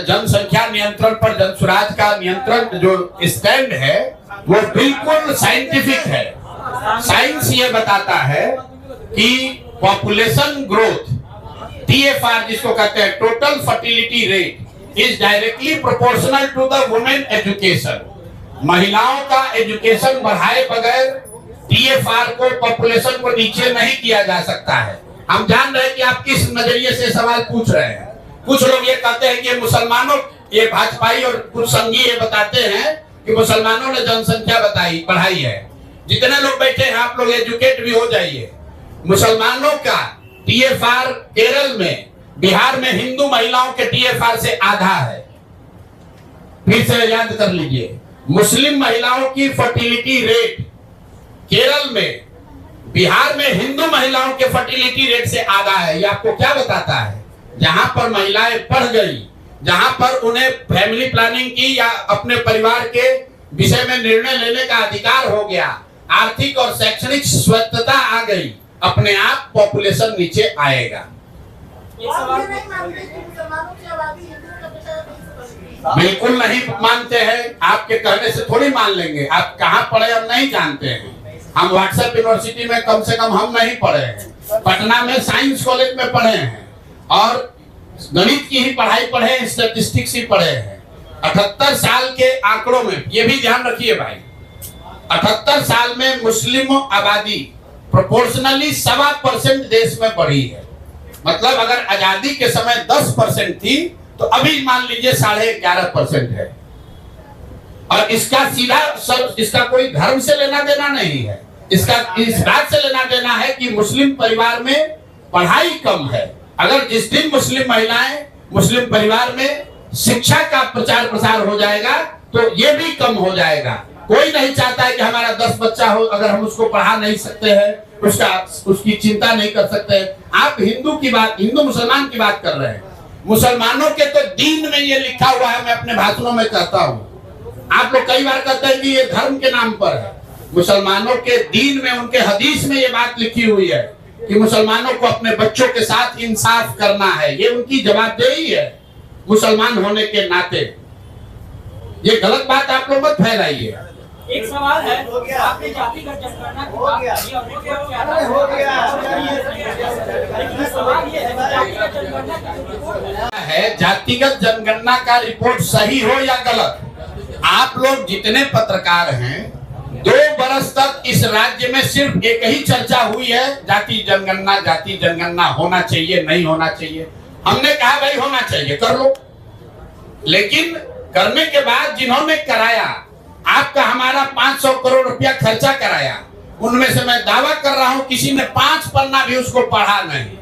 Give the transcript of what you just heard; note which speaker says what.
Speaker 1: जनसंख्या नियंत्रण पर जनसुराज का नियंत्रण जो स्टैंड है वो बिल्कुल साइंटिफिक है। साइंस ये बताता है कि पॉपुलेशन ग्रोथ TFR जिसको कहते हैं total fertility rate is directly proportional to the women education. महिलाओं का एजुकेशन बढ़ाए बगैर TFR को पॉपुलेशन को नीचे नहीं किया जा सकता है। हम जान रहे हैं कि आप किस नजरिए से सवाल पूछ रहे हैं। कुछ लोग ये कहते हैं कि मुसलमानों, ये भाजपाई और कुछ संघी ये बताते हैं कि मुसलमानों ने जनसंख्या बढ़ाई है। जितने लोग बैठे हैं आप लोग एजुकेट भी हो जाइए। मुसलमानों का TFR केरल में, बिहार में हिंदू महिलाओं के TFR से आधा है। फिर से याद कर लीजिए, मुस्लिम महिलाओं की फर्टिलिटी रेट केरल में, बिहार में हिंदू महिलाओं के फर्टिलिटी रेट से आधा है। ये आपको क्या बताता है? जहां पर महिलाएं पढ़ गई, जहां पर उन्हें फैमिली प्लानिंग की या अपने परिवार के विषय में निर्णय लेने का अधिकार हो गया, आर्थिक और शैक्षणिक स्वायत्तता आ गई, अपने आप पॉपुलेशन नीचे आएगा। बिल्कुल नहीं मानते हैं, आपके कहने से थोड़ी मान लेंगे। आप कहाँ पढ़े हम नहीं जानते हैं। हम व्हाट्सएप यूनिवर्सिटी में कम से कम हम नहीं पढ़े हैं, पटना में साइंस कॉलेज में पढ़े हैं और गणित की ही पढ़ाई पढ़े हैं, स्टैटिस्टिक्स ही पढ़े हैं। 78 साल के आंकड़ों में ये भी ध्यान रखिए भाई, 78 साल में मुस्लिम आबादी प्रोपोर्शनली 7% देश में बढ़ी है। मतलब अगर आजादी के समय 10% थी तो अभी मान लीजिए 11.5% है। और इसका सीधा इसका कोई धर्म से लेना देना नहीं है, इसका इस बात से लेना देना है कि मुस्लिम परिवार में पढ़ाई कम है। अगर जिस दिन मुस्लिम महिलाएं मुस्लिम परिवार में शिक्षा का प्रचार प्रसार हो जाएगा तो ये भी कम हो जाएगा। कोई नहीं चाहता है कि हमारा 10 बच्चा हो, अगर हम उसको पढ़ा नहीं सकते हैं, उसकी चिंता नहीं कर सकते हैं। आप हिंदू मुसलमान की बात कर रहे हैं। मुसलमानों के तो दीन में ये लिखा हुआ है, मैं अपने भाषणों में कहता हूँ। आप लोग कई बार कहते हैं कि ये धर्म के नाम पर है। मुसलमानों के दीन में, उनके हदीस में ये बात लिखी हुई है कि मुसलमानों को अपने बच्चों के साथ इंसाफ करना है। ये उनकी जवाबदेही है मुसलमान होने के नाते। ये गलत बात आप लोग मत फैलाइए।
Speaker 2: एक सवाल है, आपने जातिगत जनगणना की बात की और हो गया सवाल ये
Speaker 1: है जातिगत जनगणना का रिपोर्ट सही हो या गलत, आप लोग जितने पत्रकार हैं 2 बरस तक इस राज्य में सिर्फ एक ही चर्चा हुई है, जाति जनगणना होना चाहिए नहीं होना चाहिए। हमने कहा भाई होना चाहिए, कर लो। लेकिन करने के बाद जिन्होंने कराया, आपका हमारा 500 करोड़ रुपया खर्चा कराया, उनमें से मैं दावा कर रहा हूं किसी ने 5 पन्ना भी उसको पढ़ा नहीं।